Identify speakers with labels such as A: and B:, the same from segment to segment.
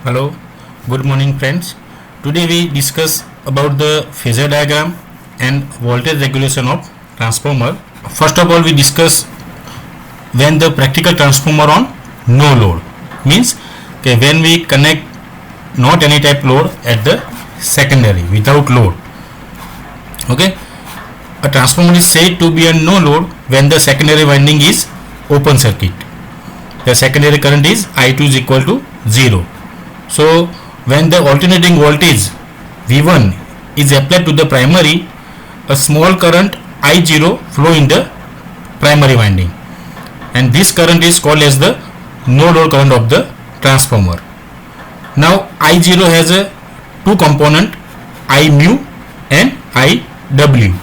A: Hello, good morning friends. Today we discuss about the phasor diagram and voltage regulation of transformer. First of all we discuss when the practical transformer on no load means when we connect not any type load at the secondary without load. Okay, a transformer is said to be on no load when the secondary winding is open circuit. The secondary current is I2 is equal to 0. So when the alternating voltage V1 is applied to the primary, a small current I0 flow in the primary winding, and this current is called as the no load current of the transformer. Now I0 has a two component, I mu and IW.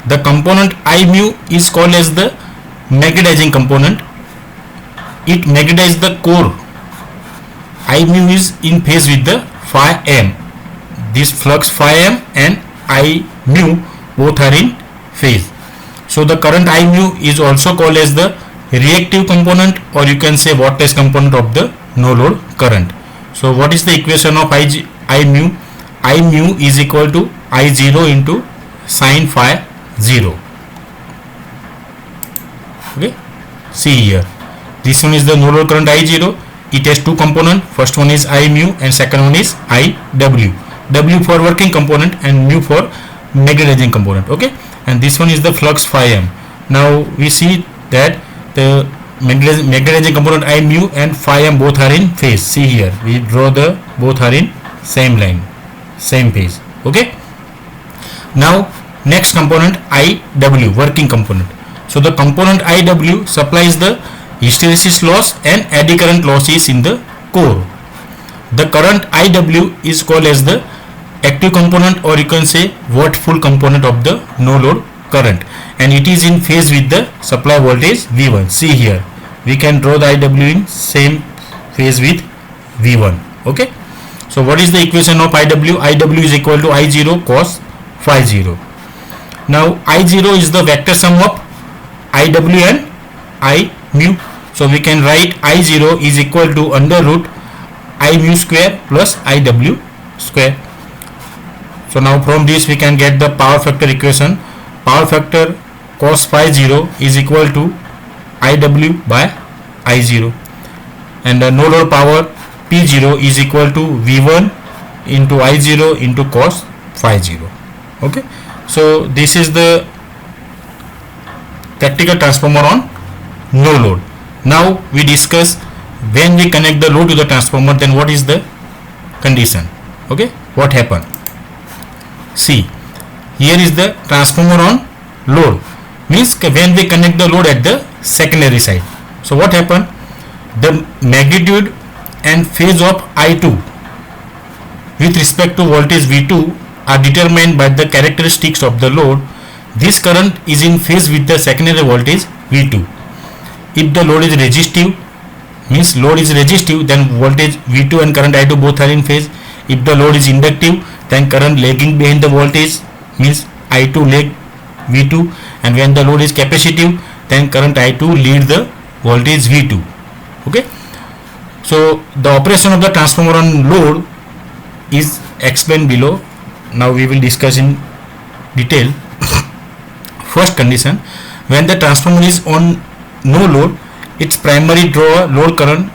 A: The component I mu is called as the magnetizing component. It magnetizes the core. I mu is in phase with the phi m. This flux phi m and I mu both are in phase. So the current I mu is also called as the reactive component, or you can say voltage component of the no load current. So what is the equation of I mu? I mu is equal to I0 into sin phi 0. Okay, see here. This one is the no load current I0. It has two components. First one is I mu and second one is IW. W for working component and mu for magnetizing component. Okay, and this one is the flux phi m. Now we see that the magnetizing component I mu and phi m both are in phase. See here, we draw the both are in same line, same phase. Okay. Now next component IW, working component. So the component IW supplies the hysteresis loss and eddy current losses in the core. The current IW is called as the active component, or you can say wattful component of the no load current, and it is in phase with the supply voltage V1. See here, we can draw the IW in same phase with V1. Okay, so what is the equation of IW? IW is equal to I0 cos phi 0. Now I0 is the vector sum of IW and I mu. So we can write I0 is equal to under root I mu square plus IW square. So now from this we can get the power factor equation. Power factor cos phi 0 is equal to IW by I0, and the no load power P0 is equal to V1 into I0 into cos phi 0. Okay, so this is the practical transformer on no load. Now we discuss when we connect the load to the transformer, then what is the condition. Okay, what happened? See, here is the transformer on load, means when we connect the load at the secondary side. So what happened? The magnitude and phase of I2 with respect to voltage V2 are determined by the characteristics of the load. This current is in phase with the secondary voltage V2. If the load is resistive, means load is resistive, then voltage V2 and current I2 both are in phase. If the load is inductive, then current lagging behind the voltage, means I2 lag V2, and when the load is capacitive, then current I2 lead the voltage V2. Okay, so the operation of the transformer on load is explained below. Now we will discuss in detail. First condition, when the transformer is on no load, its primary draw load current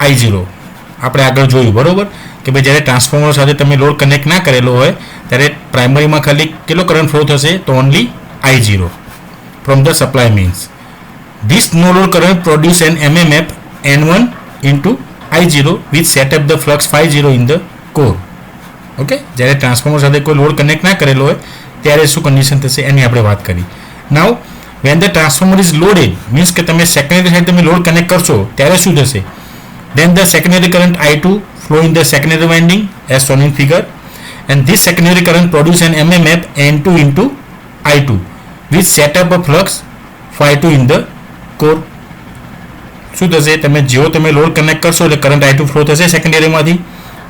A: I0. આપણે આગળ જોયું બરોબર કે ભાઈ જ્યારે transformer સાથે તમે load connect ના કરેલો હોય ત્યારે પ્રાઇમરીમાં ખાલી કેટલો કરંટ ફ્લો થશે, તો only I0 from the supply means. This no load current produce an MMF N1 into I0 which set up the flux phi 0 in the core. Okay, જ્યારે ટ્રાન્સફોર્મર સાથે કોઈ લોડ કનેક્ટ ના કરેલો હોય ત્યારે શું કન્ડિશન થશે એની આપણે વાત કરી. નાઉ when the transformer is loaded, means કે તમે secondary side તમે load connect કરશો ત્યારે શું થશે? Then the secondary current I2 flow in the secondary winding as shown in figure, and this secondary current produce an MMF N2 into I2 which set up a flux phi 2 in the core. શું થશે? તમે જેવો તમે load connect કરશો એટલે current I2 flow થશે સેકન્ડરીમાંથી,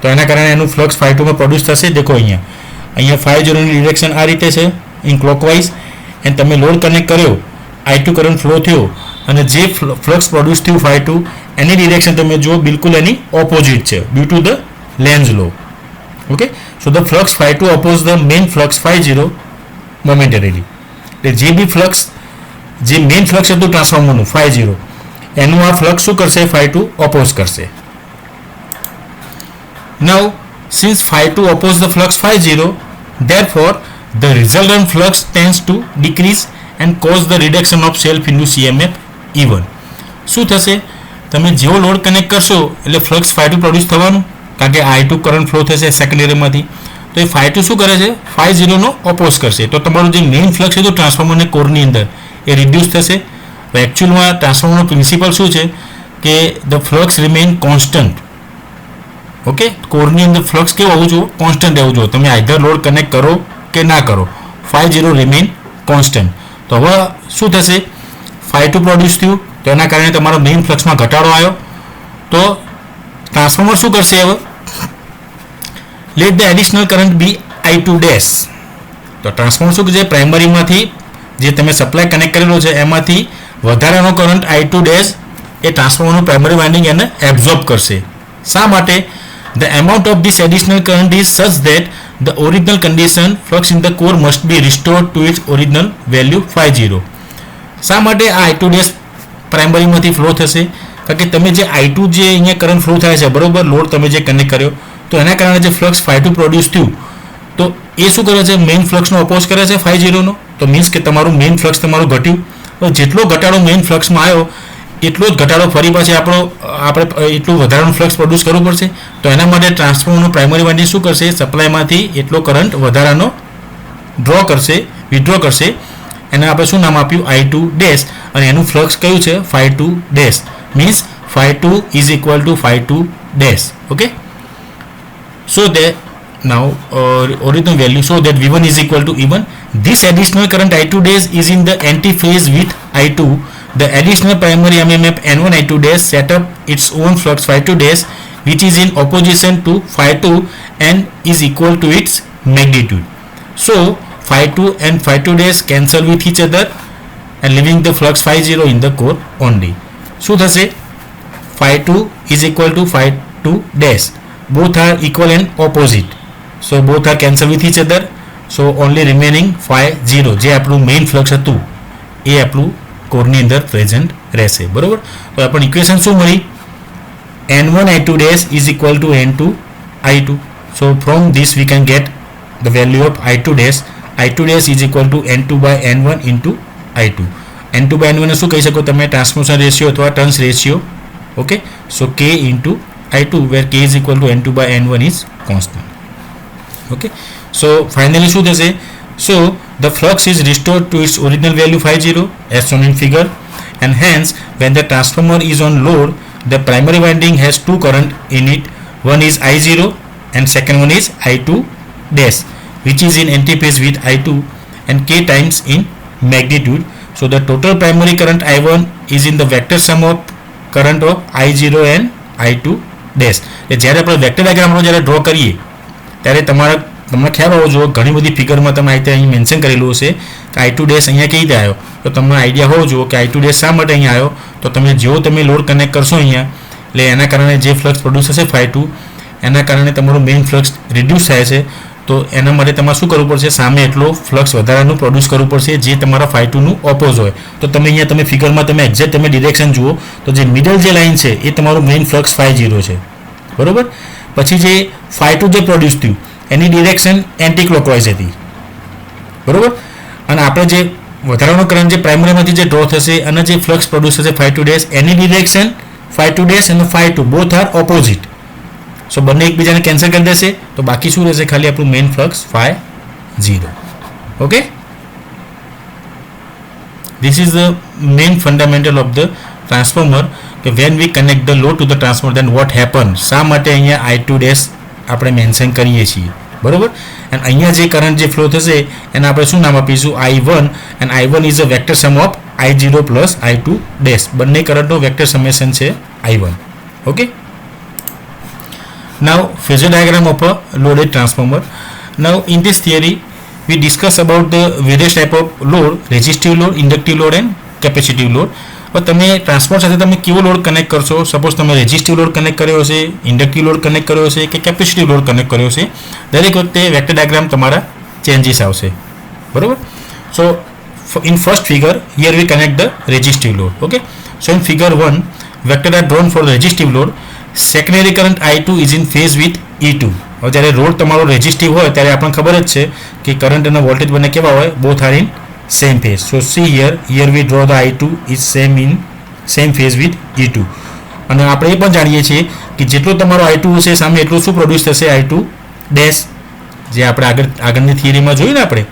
A: તો એના કારણે એનું ફ્લક્સ phi 2 માં પ્રોડ્યુસ થશે. દેખો અહીંયા phi 0 ની ડિરેક્શન આ રીતે છે ઇન ક્લોકવાઇઝ, અને તમે લોડ કનેક્ટ કર્યો, I2 કરંટ ફ્લો થયો, અને જે ફ્લક્સ પ્રોડ્યુસ થયું phi2 એની ડિરેક્શન તમે જુઓ બિલકુલ એની ઓપોઝિટ છે due to the Lenz law. Okay, so the flux phi2 oppose the main flux phi0 momentarily. એટલે જે બી ફ્લક્સ જે મેઇન ફ્લક્સ હતું ટ્રાન્સફોર્મરનું phi0 એનું આ ફ્લક્સ શું કરશે phi2 ઓપોઝ કરશે. Now since phi2 oppose the flux phi0, therefore the resultant flux tends to decrease and cause the reduction of self induced EMF E1. શું થશે? તમે જેવો લોડ કનેક્ટ કરશો એટલે ફ્લક્સ phi2 પ્રોડ્યુસ થવાનું, કારણ કે I2 કરંટ ફ્લો થશે સેકન્ડરીમાંથી. તો એ phi2 શું કરે છે? phi0 નો ઓપોઝ કરશે. તો તમારું જે મેઇન ફ્લક્સ હતું ટ્રાન્સફોર્મરના કોરની અંદર એ રિડ્યુસ થશે. તો એકચ્યુઅલમાં ટ્રાન્સફોર્મરનો પ્રિન્સિપલ શું છે કે the flux remain constant. Okay, કોરની અંદર ફ્લક્સ કેવું હોવું જોઈએ? કોન્સ્ટન્ટ રહેવું જોઈએ. તમે આઈધર લોડ કનેક્ટ કરો કે ના કરો, phi0 રિમેઇન કોન્સ્ટન્ટ. તો હવે શું થશે? phi2 પ્રોડ્યુસ થયું તો એના કારણે તમારો મેઇન ફ્લક્સમાં ઘટાડો આવ્યો. તો ટ્રાન્સફોર્મર શું કરશે? હવે let the additional current be I2 dash. તો ટ્રાન્સફોર્મર શું કરશે? પ્રાઇમરીમાંથી જે તમે સપ્લાય કનેક્ટ કરેલો છે એમાંથી વધારાનો કરંટ I2 ડેશ એ ટ્રાન્સફોર્મરનું પ્રાઇમરી વાઇન્ડિંગ એને એબ્ઝોર્બ કરશે. શા માટે? The amount of this additional current is such that the original condition flux in the core must be restored to its original value phi0. શા માટે આ I2 ડેશ પ્રાઇમરીમાંથી ફ્લો થશે? કારણ કે તમે જે I2 જે અહીંયા કરંટ ફ્લો થાય છે બરોબર, લોડ તમે જે કનેક્ટ કર્યો તો એના કારણે જે ફ્લક્સ phi2 પ્રોડ્યુસ થયું તો એ શું કરે છે? મેઇન ફ્લક્સનો ઓપોઝ કરે છે phi0 નો. તો મીન્સ કે તમારું મેઇન ફ્લક્સ તમારું ઘટ્યું. તો જેટલો ઘટાડો મેઇન ફ્લક્સમાં આવ્યો એટલો જ ઘટાડો ફરી પાછી આપણે એટલું વધારાનું ફ્લક્સ પ્રોડ્યુસ કરવું પડશે. તો એના માટે ટ્રાન્સફોર્મરનું પ્રાઇમરી વાઇન્ડિંગ શું કરશે? સપ્લાયમાંથી એટલો કરંટ વધારાનો ડ્રો કરશે, વિથડ્રો કરશે. એને આપણે શું નામ આપ્યું? I2 dash. અને એનું ફ્લક્સ કયું છે? phi2 dash. Means phi2 is equal two phi2 dash. Okay, so that now original value, so that V1 is equal to E1. This additional current I2 dash is in the anti-phase with I2. The additional primary MMF N1 I2 dash set up its own flux phi2 dash which is in opposition to phi2 and is equal to its magnitude. So phi2 and phi2 dash cancel with each other and leaving the flux phi0 in the core only. શું થશે? phi2 is equal to phi2 dash. Both are equal and opposite. So both are cancel with each other. So only remaining phi0 જે આપણું main flux હતું એ આપણું કોરની અંદર present રહેશે. બરોબર, તો આપણને ઇક્વેશન શું મળી? N1 I2 dash is equal to N2 I2. So from this we can get the value of I2 dash. I2 dash is equal to N2 by N1 into I2. N2 by N1 શું કહી શકો તમે? Transmission ratio અથવા turns ratio. Okay, so K into I2 where K is equal to N2 by N1 is constant. Okay, so finally શું થશે? So the flux is restored to its original value phi0 as shown in figure, and hence when the transformer is on load, the primary winding has two current in it. One is I0 and second one is I2 dash, which is in antiphase with I2 and K times in magnitude. So the total primary current I1 is in the vector sum of current of I0 and I2 dash. જ્યારે આપણે vector ડાયાગ્રામનો જ્યારે draw કરીએ ત્યારે તમને ખ્યાલ હોવો જોઈએ, ઘણી બધી ફિગરમાં તમે આ રીતે અહીં મેન્શન કરેલું હશે કે I2 ડેશ અહીંયા કઈ રીતે આવ્યો. તો તમને આઈડિયા હોવો જોઈએ કે I2 ડેશ શા માટે અહીંયા આવ્યો. તો તમે જેવો તમે લોડ કનેક્ટ કરશો અહીંયા એટલે એના કારણે જે ફ્લક્સ પ્રોડ્યુસ થશે phi2 એના કારણે તમારું મેઇન ફ્લક્સ રિડ્યુસ થાય છે. તો એના માટે તમારે શું કરવું પડશે? સામે એટલો ફ્લક્સ વધારાનું પ્રોડ્યુસ કરવું પડશે જે તમારા phi2નું ઓપોઝ હોય. તો તમે અહીંયા તમે ફિગરમાં તમે એક્ઝેક્ટ તમે ડિરેક્શન જુઓ તો જે મિડલ જે લાઇન છે એ તમારું મેઇન ફ્લક્સ phi0 છે. બરોબર, પછી જે phi2 જે પ્રોડ્યુસ થયું એની ડિરેક્શન એન્ટી ક્લોકવાઇઝ હતી. બરોબર, અને આપણે જે વધારાનો કરંટ જે પ્રાઇમરીમાંથી જે ડ્રો થશે અને જે ફ્લક્સ પ્રોડ્યુસ થશે phi2 ડેશ એની ડિરેક્શન phi2 ડેશ અને phi2 બોથ આર ઓપોઝિટ. સો બંને એકબીજાને કેન્સલ કરી દેશે તો બાકી શું રહેશે? ખાલી આપણું main flux phi0. Okay, this is the main fundamental of the transformer. When we connect the load to the transformer, then what happens? શા માટે અહીંયા I2 ડેશ આપણે મેન્શન કરીએ છીએ. બરોબર, અને અહીંયા જે કરંટ જે ફ્લો થશે એને આપણે શું નામ આપીશું? I1, and I1 is a vector sum of I0 plus I2 dash. બંને કરંટનો વેક્ટર સમેશન છે I1. Okay, now phasor diagram of a loaded transformer. Now in this theory we discuss about the various type of load: resistive load, inductive load and capacitive load. પણ તમે transformer સાથે તમે કેવો load connect કરશો, suppose તમે resistive load connect કર્યો હશે, inductive load connect કર્યો હશે કે કેપેસિટિવ લોડ કનેક્ટ કર્યો હશે, દરેક વખતે વેક્ટર ડાયાગ્રામ તમારા ચેન્જીસ આવશે, બરોબર. સો in first figure here we connect the resistive load. Okay, so in figure 1 vector are drawn for the resistive load. Secondary current I2 is in phase with E2. હવે જ્યારે load તમારો resistive હોય ત્યારે આપણને ખબર જ છે કે કરંટ અને વોલ્ટેજ બંને કેવા હોય, both are in same phase. So see here we draw the I2 is same phase with E2. અને આપણે એ પણ જાણીએ છીએ કે જેટલો તમારો I2 હશે સામે એટલું શું પ્રોડ્યુસ થશે, I2 ડેશ, જે આપણે આગળની થિયરીમાં જોયું ને આપણે.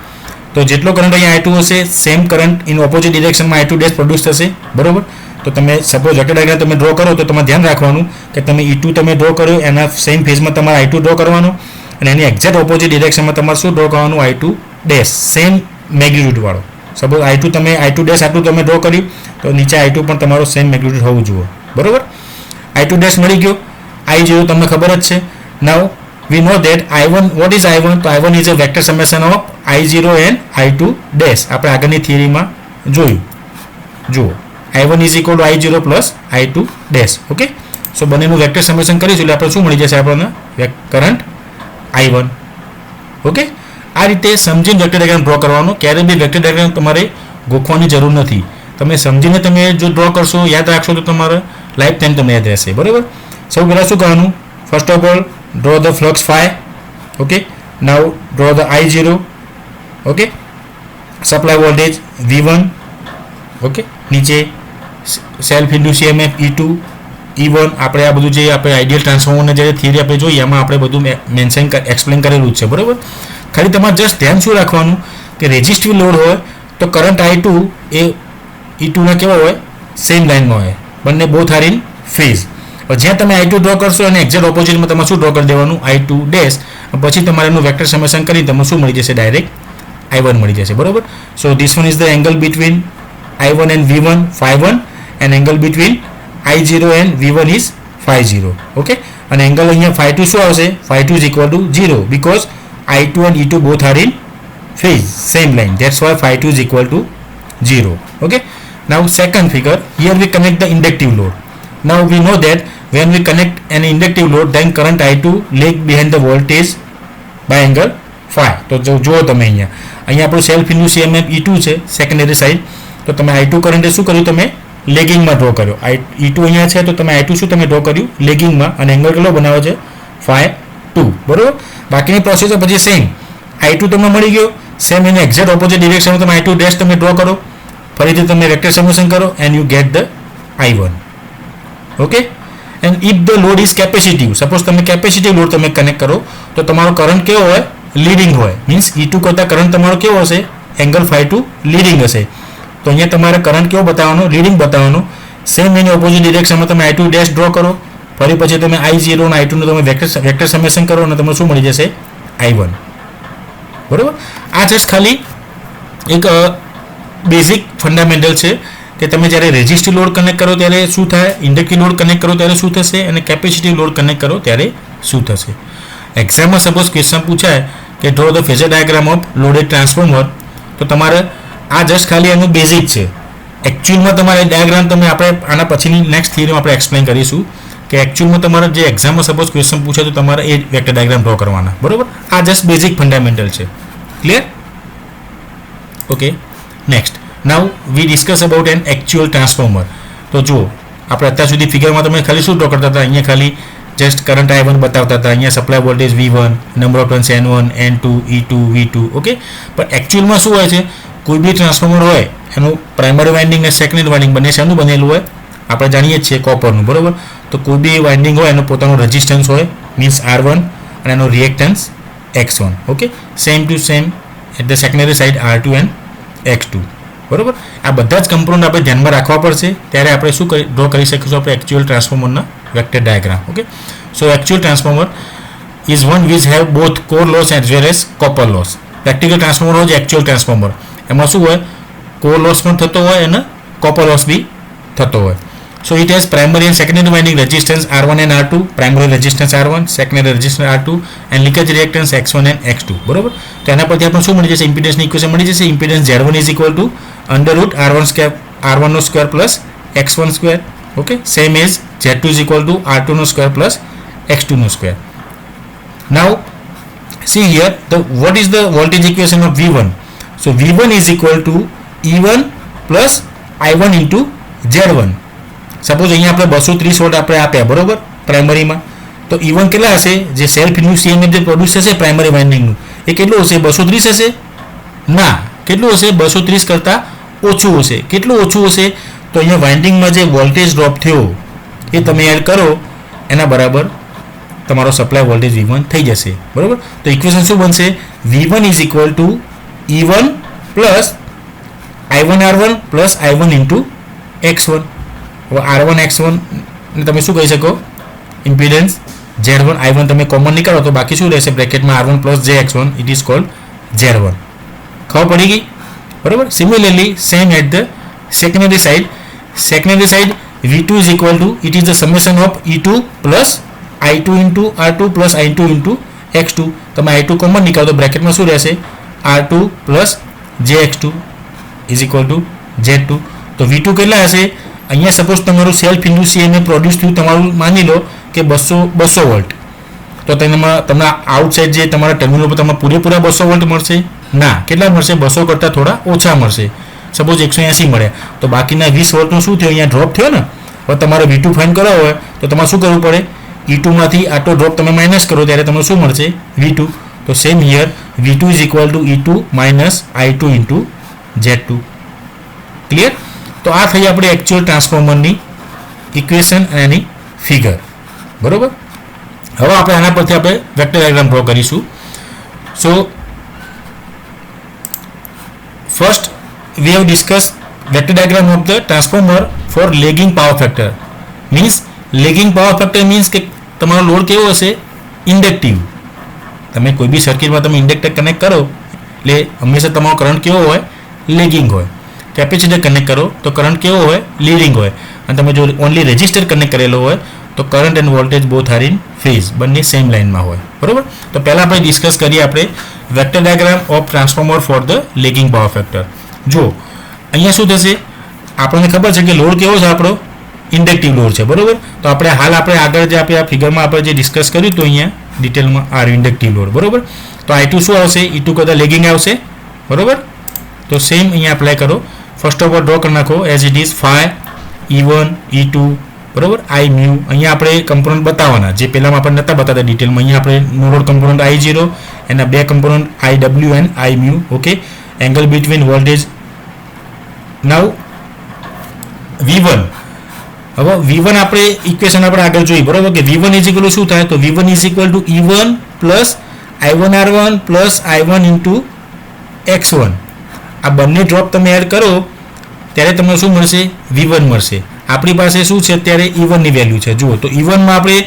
A: તો જેટલો કરંટ અહીંયા I2 હશે સેમ કરંટ ઇન ઓપોઝિટ ડિરેક્શનમાં I2 ડેશ પ્રોડ્યુસ થશે, બરોબર. તો તમે સપોઝ વેક્ટર ડાયાગ્રામ તમે ડ્રો કરો તો તમારે ધ્યાન રાખવાનું કે તમે E2 તમે ડ્રો કર્યો એના સેમ ફેઝમાં તમારે I2 ડ્રો કરવાનો, અને એની એક્ઝેક્ટ ઓપોઝિટ ડિરેક્શનમાં તમારે શું ડ્રો કરવાનું, I2 ડેશ સેમ મેગ્નિટ્યુડ વાળો. સપોઝ I2 ડેશ આટલું તમે ડ્રો કર્યું તો નીચે I2 પણ તમારો સેમ મેગ્નિટ્યુડ હોવું જોઈએ, બરોબર. I2 ડેશ મળી ગયો, I0 તમને ખબર જ છે. નાઉ we know that I1, what is I1? તો I1 is a vector summation of I0 and I2 dash. આપણે આગળની થિયરીમાં જોયું, જુઓ I1 is equal to I0 plus I2 dash. Okay, so બંનેનું વેક્ટર સમેશન કરીશું એટલે આપણે શું મળી જશે, આપણને કરંટ I1. ઓકે, આ રીતે સમજીને વેક્ટર ડાયાગ્રામ ડ્રો કરવાનો. ક્યારેય બી વેક્ટર ડાયાગ્રામ તમારે ગોખવાની જરૂર નથી. તમે સમજીને તમે જો ડ્રો કરશો, યાદ રાખશો તો તમારે લાઈફ ટાઈમ તમને યાદ રહેશે, બરાબર. સૌ પહેલાં શું કરવાનું, first of all draw the flux phi. Okay, now draw the I0. Okay, supply voltage V1. Okay, નીચે self induced EMF E2, E1. આપણે આ બધું જે આપણે આઈડિયલ ટ્રાન્સફોર્મરને જે થિયરી આપણે જોઈએ એમાં આપણે બધું મેન્શન એક્સપ્લેન કરેલું જ છે, બરાબર. ખાલી તમારે જસ્ટ ધ્યાન શું રાખવાનું કે રેઝિસ્ટિવ લોડ હોય તો કરંટ I2 એ E2 ના કેવા હોય, સેમ લાઇનમાં હોય, બંને બોથ આર ઇન ફેઝ. જ્યાં તમે I2 ડ્રો કરશો અને એક્ઝેક્ટ ઓપોઝિટમાં તમારે શું ડ્રો કરી દેવાનું, I2 ડેશ. પછી તમારે એનું વેક્ટર સમેશન કરીને તમને શું મળી જશે, ડાયરેક્ટ I1 મળી જશે, બરોબર. So this one is the angle between I1 and V1 ∅1, and angle between I0 and V1 is ∅0. Okay, અને એંગલ અહીંયા ∅2 શું આવશે, ∅2 is equal to 0 because I2 and E2 both are in phase, same line, that's why ∅2 is equal to 0. Okay, now second figure, here we connect the inductive load. Now we know that when we connect an inductive load then current I2 lag behind the voltage by angle phi. તો જો તમે અહીંયા આપણું self induce EMF E2 છે secondary side, તો તમે I2 current શું કર્યું, તમે લેગિંગમાં ડ્રો કર્યો. E2 અહીંયા છે તો તમે I2 શું તમે ડ્રો કર્યું, લેગિંગમાં, અને એંગલ કેટલો બનાવે છે, ∅2, બરોબર. બાકીની પ્રોસેસ પછી સેમ, I2 તમને મળી ગયો, સેમ એને એક્ઝેક્ટ ઓપોઝિટ ડિરેક્શનમાં તમે I2 ડેશ તમે ડ્રો કરો, ફરીથી તમે વેક્ટર સમેશન કરો and you get the I1. Okay, and if the load is capacitive, suppose તમે કેપેસિટિવ લોડ તમે કનેક્ટ કરો તો તમારો કરંટ કેવો હોય, લીડિંગ હોય, મીન્સ E2 કરતાં કરંટ તમારો કેવો હશે, એંગલ ∅2 લીડિંગ હશે. તો અહીંયા તમારે કરંટ કેવો બતાવવાનો, લીડિંગ બતાવવાનો. સેમ એની ઓપોઝિટ ડિરેક્શનમાં તમે I2 ડેશ ડ્રો કરો, ફરી પછી તમે I0 અને I2 નું તમે વેક્ટર સમેશન કરો અને તમને શું મળી જશે, I1, બરોબર. આ જસ્ટ ખાલી એક બેઝિક ફંડામેન્ટલ છે કે તમે જ્યારે રેઝિસ્ટિવ લોડ કનેક્ટ કરો ત્યારે શું થાય, ઇન્ડક્ટિવ લોડ કનેક્ટ કરો ત્યારે શું થશે, અને કેપેસિટિવ લોડ કનેક્ટ કરો ત્યારે શું થશે. એક્ઝામમાં સપોઝ ક્વેશ્ચન પૂછાય કે draw the phasor diagram of loaded transformer, તો તમારે આ જસ્ટ ખાલી એનું બેઝિક છે. એકચ્યુઅલમાં તમારે ડાયાગ્રામ તમે આપણે આના પછીની નેક્સ્ટ થિયરીમાં આપણે એક્સપ્લેન કરીશું કે એકચ્યુઅલમાં તમારે જે એક્ઝામમાં સપોઝ ક્વેશ્ચન પૂછાય તો તમારે એ વેક્ટર ડાયાગ્રામ ડ્રો કરવાના, બરોબર. આ જસ્ટ બેઝિક ફંડામેન્ટલ છે, clear. Okay, next now we discuss about an actual transformer. તો જુઓ આપણે અત્યાર સુધી ફિગરમાં તમે ખાલી શું ડ્રો કરતા હતા, અહીંયા ખાલી જસ્ટ કરંટ I1 બતાવતા હતા, અહીંયા supply voltage V1, number of turns N1, N2, E2, V2. Okay, પણ એકચ્યુઅલમાં શું હોય છે, કોઈ બી ટ્રાન્સફોર્મર હોય એનું પ્રાઇમરી વાઇન્ડિંગ અને સેકન્ડરી વાઇન્ડિંગ બંને શેનું બનેલું હોય, આપણે જાણીએ છીએ કોપરનું, બરોબર. તો કોઈ બી વાઇન્ડિંગ હોય એનું પોતાનું રેઝિસ્ટન્સ હોય, મીન્સ R1, અને એનો reactance X1. Okay, same to same at the secondary side R2 and X2, બરોબર. આ બધા જ કમ્પોનન્ટ આપણે ધ્યાનમાં રાખવા પડશે, ત્યારે આપણે શું ડ્રો કરી શકીશું, આપણે એકચ્યુઅલ ટ્રાન્સફોર્મરના vector diagram. Okay, so actual transformer is one which have both core loss as well as copper loss. Practical transformer હોય એકચ્યુઅલ ટ્રાન્સફોર્મર, એમાં શું હોય, કોર લોસ પણ થતો હોય અને કોપર લોસ બી થતો હોય. So it has primary and secondary winding resistance R1 and R2, primary resistance R1, secondary resistance R2, and leakage reactance X1 and X2, બરોબર. તો એના પરથી આપણને શું મળી જશે, ઇમ્પિડન્સની ઇક્વેશન મળી જશે. Impedance Z1 is equal to √ R1 નો square plus x1 square. Okay, same as z2 is equal to r2 no square plus x2 no square. Now see here, what is the voltage equation of V1? So V1 is equal to E1 plus I1 into Z1. Suppose અહીંયા આપણે 230 volt આપણે આપ્યા, બરોબર, પ્રાઇમરીમાં. તો E1 કેટલા હશે? જે self induce EMF જે પ્રોડ્યુસ થશે પ્રાઇમરી વાઇન્ડિંગનું, એ કેટલું હશે? 230 હશે? ના, કેટલું હશે? 230 કરતાં ઓછું હશે. કેટલું ઓછું હશે? તો અહીંયા વાઇન્ડિંગમાં જે વોલ્ટેજ ડ્રોપ થયો એ તમે એડ કરો, એના બરાબર તમારો સપ્લાય વોલ્ટેજ V1 થઈ જશે, બરાબર. તો ઇક્વેશન શું બનશે? V1 is equal two E1 plus I1 R1 plus I1 into X1. હવે R1 X1 ને તમે શું કહી શકો? Impedance Z1. I1 તમે કોમન નીકાળો તો બાકી શું રહેશે? બ્રેકેટમાં R1 plus JX1, it is called Z1. ખબર પડી ગઈ, બરાબર. Similarly same at the secondary side. Secondary side V2 is equal to, it is the summation of E2 plus I2 into R2 plus I2 into X2. તમે I2 common નીકાળો તો બ્રેકેટમાં શું રહેશે? R2 plus JX2 is equal to Z2. તો V2 કેટલા હશે? અહીંયા suppose તમારું self induce EMF produce થયું, તમારું માની લો કે 200 વોલ્ટ. તો તમને આઉટસાઇડ જે તમારા ટર્મિનલ પર તમને પૂરેપૂરા 200 વોલ્ટ મળશે? ના, કેટલા મળશે? 200 કરતાં થોડા ઓછા મળશે. સપોઝ 180 મળ્યા, તો બાકીના 20 વોલ્ટનું શું થયું? અહીંયા ડ્રોપ થયો ને. હવે તમારે V2 ફાઇન્ડ કરવો હોય તો તમારે શું કરવું પડે? E2 માંથી આટલો ડ્રોપ તમે માઇનસ કરો ત્યારે તમને શું મળશે? V2. તો same here V2 is equal to E2 minus I2 into Z2. Clear? તો આ થઈ આપણે એકચ્યુઅલ ટ્રાન્સફોર્મરની ઇક્વેશન અને એની ફિગર, બરોબર. હવે આપણે આના પરથી આપણે વેક્ટર ડાયાગ્રામ ડ્રો કરીશું. So first we have discuss vector diagram of the transformer for lagging power factor. Means lagging power factor means કે તમારો લોડ કેવો હશે? ઇન્ડક્ટિવ. તમે કોઈ બી સર્કિટમાં તમે ઇન્ડક્ટર કનેક્ટ કરો એટલે હંમેશા તમારો કરંટ કેવો હોય? લેગિંગ હોય. કેપેસિટર કનેક્ટ કરો તો કરંટ કેવો હોય? લીડિંગ હોય. અને તમે જો ઓનલી રેઝિસ્ટર કનેક્ટ કરેલો હોય તો current end voltage both are in phase, બંને સેમ લાઇનમાં હોય, બરોબર. તો પહેલાં આપણે ડિસ્કસ કરીએ આપણે vector diagram of transformer for the lagging power factor. જો અહીંયા શું થશે? આપણને ખબર છે કે લોડ કેવો છે આપણો? ઇન્ડક્ટિવ લોડ છે, બરોબર. તો આપણે હાલ આપણે આગળ જે આપણે આ ફિગરમાં આપણે જે ડિસ્કસ કર્યું હતું અહીંયા ડિટેલમાં, આ ઇન્ડક્ટિવ લોડ, બરોબર. તો I2 શું આવશે? E2 કરતાં લેગિંગ આવશે, બરોબર. તો સેમ અહીંયા એપ્લાય કરો. ફર્સ્ટ ઓફ ઓલ ડ્રો કરી નાખો as it is phi E1 E2, બરોબર. I mu અહીંયા આપણે કમ્પોનન્ટ બતાવવાના, જે પહેલામાં આપણે નહોતા બતાવતા ડિટેલમાં. અહીંયા આપણે નો લોડ કમ્પોનન્ટ I0, એના બે component IW and I mu. Okay, angle between voltage. Now V1. હવે V1 આપણે ઇક્વેશન આપણે આગળ જોઈ, બરોબર, કે V1 ઇઝ ઇક્વલ શું થાય? તો V1 is equal two E1 plus I1 R1 plus I1 into X1. આ બંને ડ્રોપ તમે એડ કરો ત્યારે તમને શું મળશે? V1 મળશે. આપણી પાસે શું છે અત્યારે? E1 ની વેલ્યુ છે. જુઓ, તો E1 માં આપણે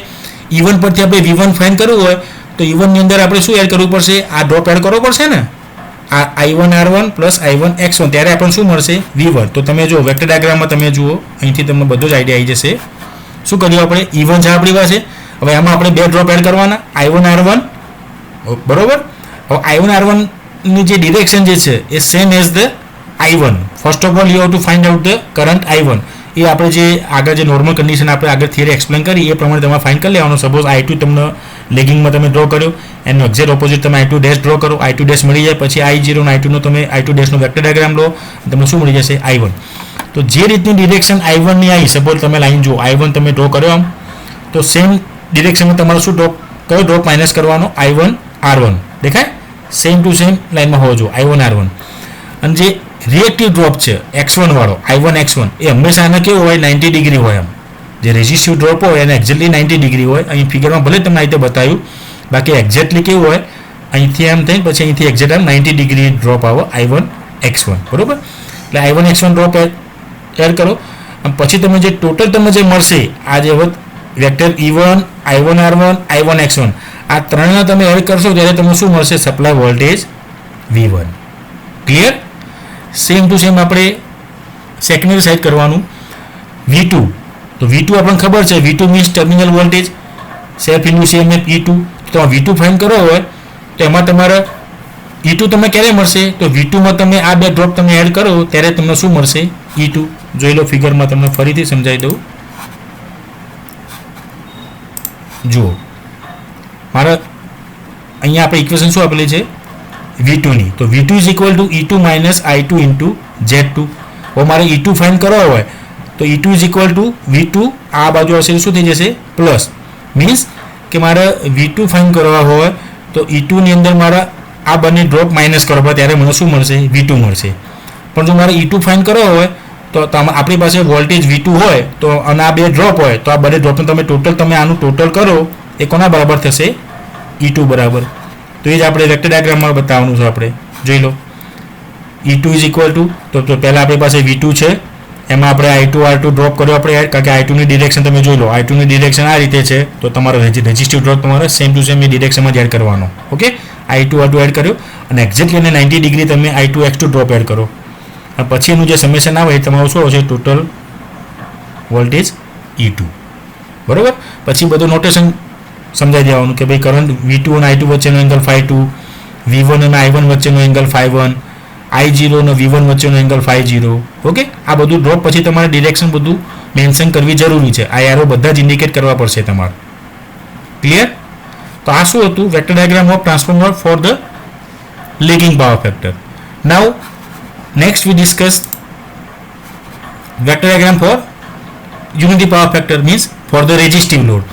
A: E1 પરથી આપણે V1 ફાઇન્ડ કરવું હોય તો E1 ની અંદર આપણે શું એડ કરવું પડશે? આ ડ્રોપ એડ કરવો પડશે ને, આ I1 R1 plus I1 X1, ત્યારે આપણને શું મળશે? V1. તો તમે જો વેક્ટર ડાયાગ્રામમાં તમે જુઓ, અહીંથી તમને બધો જ આઈડિયા આવી જશે. શું કર્યું આપણે? E1 છે આપણી પાસે. હવે આમાં આપણે બે ડ્રોપ એડ કરવાના, I1 R1, બરોબર. હવે I1 R1 ની જે ડિરેક્શન જે છે એ same as the I1. First of all you have to find out the current I1. એ આપણે જે આગળ જે નોર્મલ કન્ડિશન આપણે આગળ થિયરી એક્સપ્લેન કરી એ પ્રમાણે તમારે ફાઇન્ડ કરી લેવાનું. સપોઝ I2 તમને લેગિંગમાં તમે ડ્રો કર્યો, એનો એક્ઝેક્ટ ઓપોઝિટ તમે I2 ડેશ ડ્રો કરો, I2 ડેશ મળી જાય. પછી I0 અને I2 નો તમે I2 ડેશનો વેક્ટર ડાયાગ્રામ લો, તમને શું મળી જશે? I1. તો જે રીતની ડિરેક્શન I1 ની આવી, સપોઝ તમે લાઈન જુઓ, I1 તમે ડ્રો કર્યો આમ, તો સેમ ડિરેક્શનમાં તમારે શું ડ્રોપ, કયો ડ્રોપ માઇનસ કરવાનો? I1 R1. દેખાય? સેમ ટુ સેમ લાઈનમાં હોવો જોઈએ I1 R1. અને જે રિએક્ટિવ ડ્રોપ છે X1 વાળો, I1 X1, એ હંમેશા આને કેવો હોય? 90 ડિગ્રી હોય. આમ જે રેઝિસ્ટિવ ડ્રોપ હોય એને એક્ઝેક્ટલી 90 ડિગ્રી હોય. અહીં ફિગરમાં ભલે તમને આ રીતે બતાવ્યું, બાકી એક્ઝેક્ટલી કેવું હોય? અહીંથી આમ થઈને પછી અહીંથી એક્ઝેક્ટ આમ 90 ડિગ્રી ડ્રોપ આવે I1 X1, બરોબર. એટલે I1 X1 ડ્રોપ એડ કરો અને પછી તમે જે ટોટલ તમને જે મળશે આ જે vector E1 I1 R1 I1 X1, આ ત્રણના તમે એડ કરશો ત્યારે તમને શું મળશે? Supply voltage V1. Clear? Same to same આપણે સેકન્ડરી સાઇડ કરવાનું. V2. તો V2 આપણને ખબર છે, V2 means terminal voltage, self induce EMF E2. તો આ V2 ફાઇન્ડ કરવો હોય તો એમાં તમારે E2 તમને ક્યારે મળશે? તો V2 માં તમે આ બે ડ્રોપ તમે એડ કરો ત્યારે તમને શું મળશે? E2. જોઈ લો ફિગરમાં, તમને ફરીથી સમજાવી દઉં. જુઓ, મારા અહીંયા આપણે ઇક્વેશન શું આપેલી છે V2ની, તો V2 is equal to E2 minus I2 into Z2. હવે મારે E2 ફાઇન્ડ કરવા હોય તો E2 is equal two V2, આ બાજુ આવશે શું થઈ જશે પ્લસ, મીન્સ કે મારે V2 ફાઇન્ડ કરવા હોય તો E2 ની અંદર મારા આ બંને ડ્રોપ માઇનસ કરવા પડે, ત્યારે મને શું મળશે V2 મળશે. પણ જો મારે E2 ફાઇન્ડ કરવા હોય તો આપણી પાસે વોલ્ટેજ V2 હોય તો અને આ બે ડ્રોપ હોય તો આ બંને ડ્રોપનું તમે ટોટલ, તમે આનું ટોટલ કરો એ કોના બરાબર થશે E2 બરાબર. તો એ જ આપણે વેક્ટર ડાયાગ્રામમાં બતાવવાનું છે. આપણે જોઈ લો E2 ઇઝ ઇક્વલ ટુ, તો પહેલાં આપણી પાસે V2 છે, એમાં આપણે I2 R2 ડ્રોપ કર્યો આપણે એડ, કારણ કે I2 ની ડિરેક્શન તમે જોઈ લો, I2 ની ડિરેક્શન આ રીતે છે, તો તમારો રેઝિસ્ટિવ ડ્રોપ તમારે સેમ ટુ સેમ એ ડિરેક્શનમાં જ એડ કરવાનો. ઓકે, I2 R2 એડ કર્યો અને એક્ઝેક્ટલી એને 90 ડિગ્રી તમે I2 X2 ડ્રોપ એડ કરો અને પછી એનું જે સમેશન આવે એ તમારું શું આવશે ટોટલ વોલ્ટેજ E2. બરાબર. પછી બધું નોટેશન સમજાઈ દેવાનું કે ભાઈ કરંટ V2 અને I2 વચ્ચેનો એંગલ ∅2, V1 અને I1 વચ્ચેનો એંગલ ∅1, I0 અને V1 વચ્ચેનો એંગલ ∅0. ઓકે, આ બધું ડ્રોપ પછી તમારે ડિરેક્શન બધું મેન્શન કરવી જરૂરી છે. આ એરો બધા જ ઇન્ડિકેટ કરવા પડશે તમારે. ક્લિયર? તો આ શું હતું vector diagram of transformer for the lagging power factor. Now next we discuss vector diagram for unity power factor, means four the resistive load.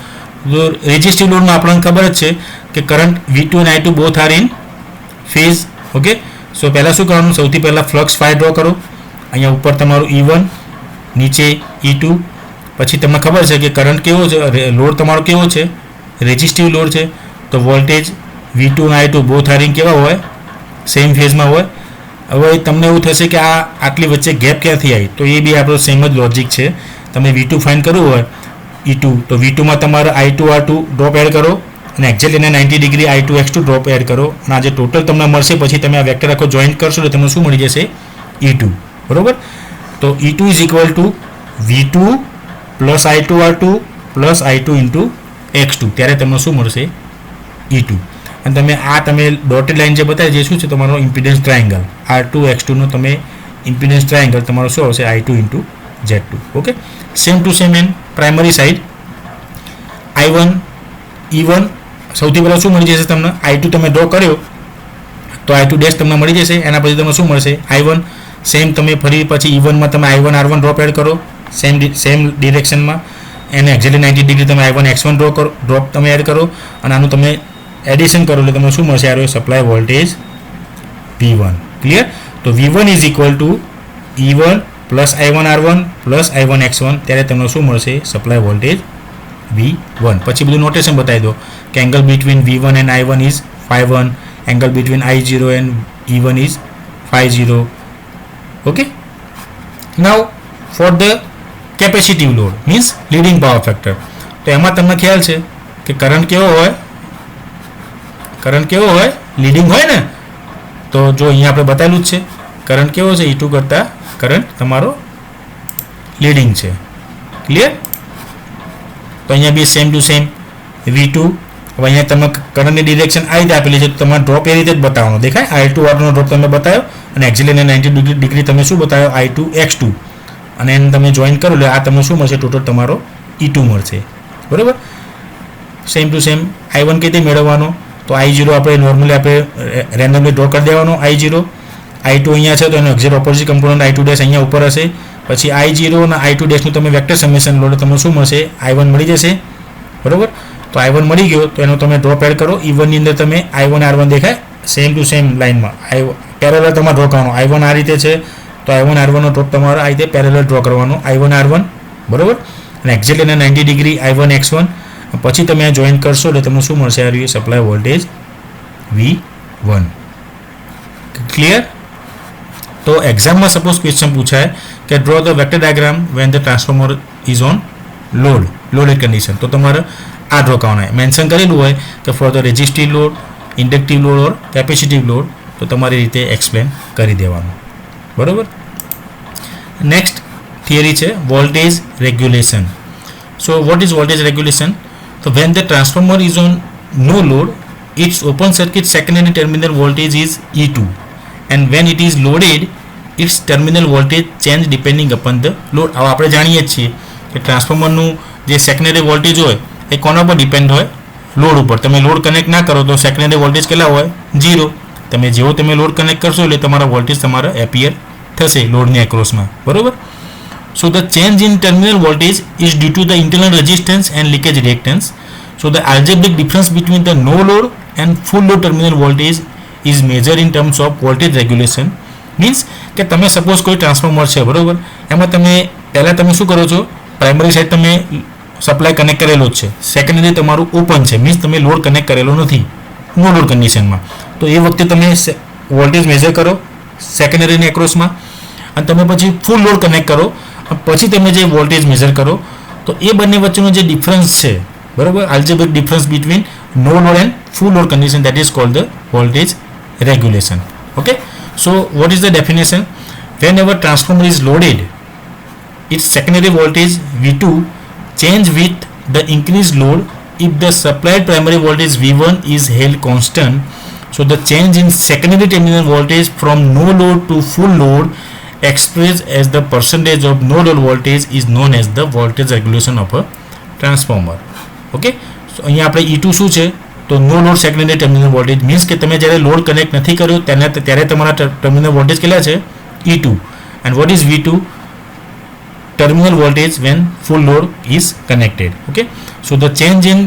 A: તો રેઝિસ્ટિવ લોડમાં આપણને ખબર જ છે કે કરંટ V2 અને I2 both are in phase. Okay, so પહેલાં શું કરવાનું, સૌથી પહેલાં ફ્લક્સ ∅ ડ્રો કરો. અહીંયા ઉપર તમારું E1, નીચે E2. પછી તમને ખબર છે કે કરંટ કેવો છે, લોડ તમારો કેવો છે રેઝિસ્ટિવ લોડ છે, તો વોલ્ટેજ V2 અને I2 બોથ આર ઇન કેવા હોય સેમ ફેઝમાં હોય. હવે તમને એવું થશે કે આ આટલી વચ્ચે ગેપ ક્યાંથી આવી, તો એ બી આપણો સેમ જ લોજિક છે. તમે V2 ફાઇન્ડ કરવું હોય E2, તો V2માં તમારે I2 R2 ડ્રોપ એડ કરો અને એક્ઝેક્ટ એને 90 degree I2 X2 drop add કરો અને આ જે ટોટલ તમને મળશે પછી તમે આ વેક્ટર આખો જોઈન્ટ કરશો તો તમને શું મળી જશે E2. બરોબર. તો E2 is equal two V2 plus I2 R2 plus I2 into X2, ત્યારે તમને શું મળશે E2. અને તમે ડોટેડ લાઇન જે બતાવી જે શું છે તમારો ઇમ્પિડન્સ ટ્રાયેંગલ R2 X2 નો તમે ઇમ્પિડન્સ ટ્રાયેંગલ તમારો શું આવશે I2 into Z2. Okay, same to same an primary side I1 E1 સૌથી પહેલાં શું મળી જશે તમને I2 તમે ડ્રો કર્યો તો I2 ડેશ તમને મળી જશે. એના પછી તમને શું મળશે I1. સેમ તમે ફરી પછી E1 માં તમે I1 R1 ડ્રોપ એડ કરો સેમ ડિરેક્શનમાં, એને એક્ઝેક્ટલી 90 ડિગ્રી તમે I1 X1 ડ્રોપ તમે એડ કરો અને આનું તમે એડિશન કરો એટલે તમને શું મળશે આ સપ્લાય વોલ્ટેજ V1. ક્લિયર? તો V1 is equal two E1 plus I1 R1 plus I1 X1, ત્યારે તમને શું મળશે સપ્લાય વોલ્ટેજ V1. પછી બધું નોટેશન બતાવી દો કે angle between V1 and I1 is ∅1, angle between I0 and E1 is ∅0. Okay, now for the capacitive load means leading power factor, તો એમાં તમને ખ્યાલ છે કે કરંટ કેવો હોય લીડિંગ હોય ને. તો જો અહીંયા આપણે બતાવેલું જ છે કરંટ કેવો છે E2 કરતાં કરંટ તમારો લીડિંગ છે. ક્લિયર? તો અહીંયા બી સેમ ટુ સેમ V2. હવે અહીંયા તમે કરંટની ડિરેક્શન આ રીતે આપેલી છે, તો તમારે ડ્રોપ એ રીતે જ બતાવવાનો દેખાય. I2 R2 નો ડ્રોપ તમે બતાવ્યો અને એક્ઝેક્ટલી 90 ડિગ્રી તમે શું બતાવ્યો I2 X2, અને એને તમે જોઈન કરો એટલે આ તમને શું મળશે ટોટલ તમારો E2 મળશે. બરાબર. સેમ ટુ સેમ I1 કઈ રીતે મેળવવાનો, તો I0 આપણે નોર્મલી આપણે રેન્ડમલી ડ્રો કરી દેવાનો I0. I2 અહીંયા છે તો એનો exact opposite component I2 dash અહીંયા ઉપર હશે. પછી I0 અને I2 ડેશનું તમે વેક્ટર સમેશન લો તો તમને શું મળશે I1 મળી જશે. બરાબર. તો I1 મળી ગયો તો એનો તમે ડ્રોપ એડ કરો. E1 ની અંદર તમે I1 R1 દેખાય સેમ ટુ સેમ લાઇનમાં પેરેલલ તમારે ડ્રો કરવાનો. I1 આ રીતે છે તો I1 R1 નો ડ્રોપ તમારે આ રીતે પેરેલલ ડ્રો કરવાનો I1 R1. બરાબર. અને એક્ઝેક્ટ એને 90 ડિગ્રી I1 X1, પછી તમે આ જોઈન કરશો એટલે તમને શું મળશે આ સપ્લાય વોલ્ટેજ V1. ક્લિયર? તો એક્ઝામમાં સપોઝ ક્વેશ્ચન પૂછાય કે draw the vector diagram when the transformer is on loaded condition, તો તમારે આ ડ્રો કરવાના મેન્શન કરેલું હોય કે for the resistive load, inductive load or capacitive load, તો તમારી રીતે એક્સપ્લેન કરી દેવાનું. બરાબર. નેક્સ્ટ થિયરી છે voltage regulation. So what is voltage regulation? તો when the transformer is on no load, its open circuit secondary terminal voltage is E2, and when it is loaded it's terminal voltage change depending upon the load. હવે આપણે જાણીએ જ છીએ કે ટ્રાન્સફોર્મરનું જે secondary voltage હોય એ કોના પર ડિપેન્ડ હોય? લોડ ઉપર. તમે લોડ કનેક્ટ ના કરો તો સેકન્ડરી વોલ્ટેજ કેટલા હોય? 0. તમે જેવો તમે લોડ કનેક્ટ કરશો એટલે તમારા વોલ્ટેજ તમારા એપિયર થશે લોડની એક્રોસમાં, બરોબર. So the change in terminal voltage is due to the internal resistance and leakage reactance. So the algebraic difference between the no load and full load terminal voltage is measured in terms of voltage regulation. Means કે તમે suppose કોઈ transformer છે, બરોબર, એમાં તમે પહેલાં તમે શું કરો છો? પ્રાઇમરી સાઇડ તમે સપ્લાય કનેક્ટ કરેલો જ છે, સેકન્ડરી તમારું ઓપન છે, મીન્સ તમે લોડ કનેક્ટ કરેલો નથી નો લોડ કન્ડિશનમાં. તો એ વખતે તમે વોલ્ટેજ મેઝર કરો સેકન્ડરીની એક્રોસમાં અને તમે પછી ફૂલ લોડ કનેક્ટ કરો પછી તમે જે વોલ્ટેજ મેઝર કરો તો એ બંને વચ્ચેનો જે ડિફરન્સ છે, બરોબર, algebraic difference between no load and full load condition, that is called the voltage regulation. Okay, so what is the definition? Whenever transformer is loaded, its secondary voltage V2 change with the increased load if the supplied primary voltage V1 is held constant. So the change in secondary terminal voltage from no load to full load expressed as the percentage of no load voltage is known as the voltage regulation of a transformer. Okay, so અહીંયા આપણે E2 શું છે? તો no load secondary terminal voltage, means કે તમે જ્યારે load connect નથી કર્યો ત્યારે તમારા ટર્મિનલ વોલ્ટેજ કેટલા છે? E2. And what is V2? Terminal voltage when full load is connected. Okay, so the change in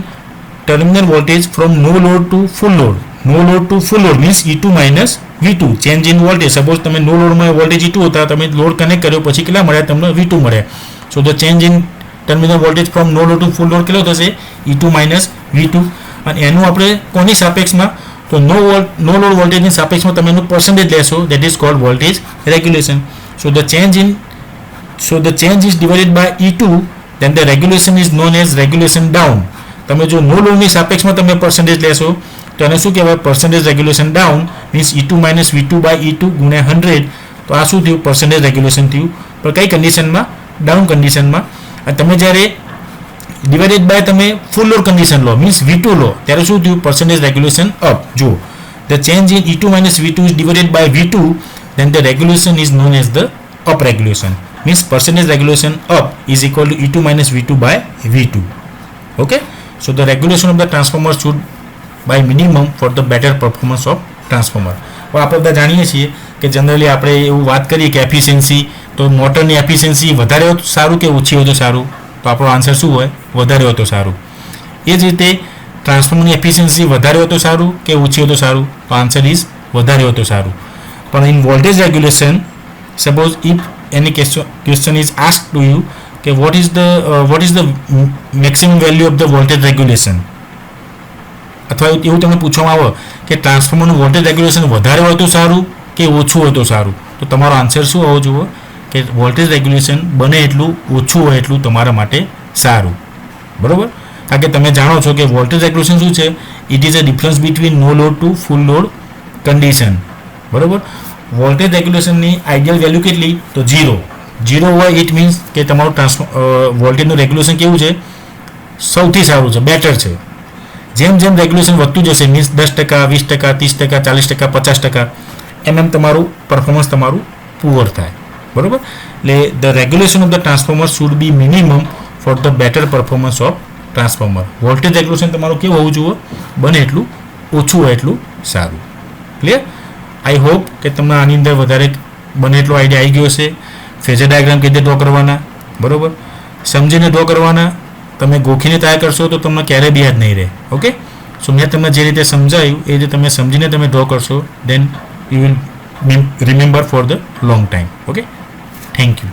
A: terminal voltage from no load to full load, no load to full load means E2 minus V2. Change in voltage, suppose તમે no લોડમાં voltage E2 હતા, તમે load connect કર્યો પછી કેટલા મળ્યા? તમને V2 મળ્યા. So the change in terminal voltage from no load to full load કેટલો થશે? E2 minus V2. અને એનું આપણે કોની સાપેક્ષમાં? તો નો લોડ વોલ્ટેજની સાપેક્ષમાં તમે એનું પર્સન્ટેજ લેશો, that is called voltage regulation. So the change is divided by E2, then the regulation is known as regulation down. તમે જો નો લોડની સાપેક્ષમાં તમે પર્સન્ટેજ લેશો તો એને શું કહેવાય? Percentage regulation down, means E2 minus V2 by E2 ગુણ્યા 100. તો આ શું થયું? પર્સન્ટેજ રેગ્યુલેશન થયું. પણ કઈ કન્ડિશનમાં? ડાઉન કન્ડિશનમાં. અને તમે જ્યારે ડિવાઇડેડ બાય તમે ફૂલ લોડ કન્ડિશન લો, મીન્સ V2 લો, ત્યારે શું થયું? પર્સન્ટેજ રેગ્યુલેશન અપ. જુઓ, the change in E2 minus V2 is divided by V2, then the regulation is known as the up regulation. Means percentage regulation up is equal to E2 minus V2 by V2. Okay, so the regulation of the transformer should by minimum for the better performance of transformer. હવે આપણે બધા જાણીએ છીએ કે generally આપણે એવું વાત કરીએ કે એફિશિયન્સી, તો મોટરની એફિશિયન્સી વધારે હોય તો સારું કે ઓછી હોય તો સારું? તો આપણો આન્સર શું હોય? વધારે હોય તો સારું. એ જ રીતે ટ્રાન્સફોર્મરની એફિશિયન્સી વધારે હોય તો સારું કે ઓછી હોય તો સારું? તો આન્સર ઇઝ વધારે હોય તો સારું. પણ in voltage regulation, suppose if any question is asked to you કે what is the maximum value of the voltage regulation, અથવા એવું તમને પૂછવામાં આવે કે ટ્રાન્સફોર્મરનું વોલ્ટેજ રેગ્યુલેશન વધારે હોય તો સારું કે ઓછું હોય તો સારું? તો તમારો આન્સર શું હોવો જોઈએ? કે વોલ્ટેજ રેગ્યુલેશન બને એટલું ઓછું હોય એટલું તમારા માટે સારું, બરોબર. કારણ કે તમે જાણો છો કે વોલ્ટેજ રેગ્યુલેશન શું છે? It is a difference between no load to full load condition, બરોબર. વોલ્ટેજ રેગ્યુલેશનની આઈડિયલ વેલ્યુ કેટલી? તો 0 હોય. ઇટ મીન્સ કે તમારું વોલ્ટેજનું રેગ્યુલેશન કેવું છે? સૌથી સારું છે, બેટર છે. જેમ જેમ રેગ્યુલેશન વધતું જશે, મીન્સ 10%, 20%, 30%, 40%, 50%, એમ તમારું પરફોર્મન્સ તમારું પુઅર થાય, બરોબર. એટલે the regulation of the transformer should be minimum for the better performance of transformer. Voltage regulation તમારું કેવું હોવું જોઈએ? બને એટલું ઓછું હોય એટલું સારું. ક્લિયર? આઈ હોપ કે તમને આની અંદર વધારે બને એટલો આઈડિયા આવી ગયો હશે. ફેઝર ડાયાગ્રામ કેવી રીતે ડ્રો કરવાના, બરોબર, સમજીને ડ્રો કરવાના. તમે ગોખીને તૈયાર કરશો તો તમને ક્યારેય બી યાદ નહીં રહે. ઓકે, સો મેં તમને જે રીતે સમજાવ્યું એ રીતે તમે સમજીને તમે ડ્રો કરશો, then you will remember for the long time. Okay, thank you.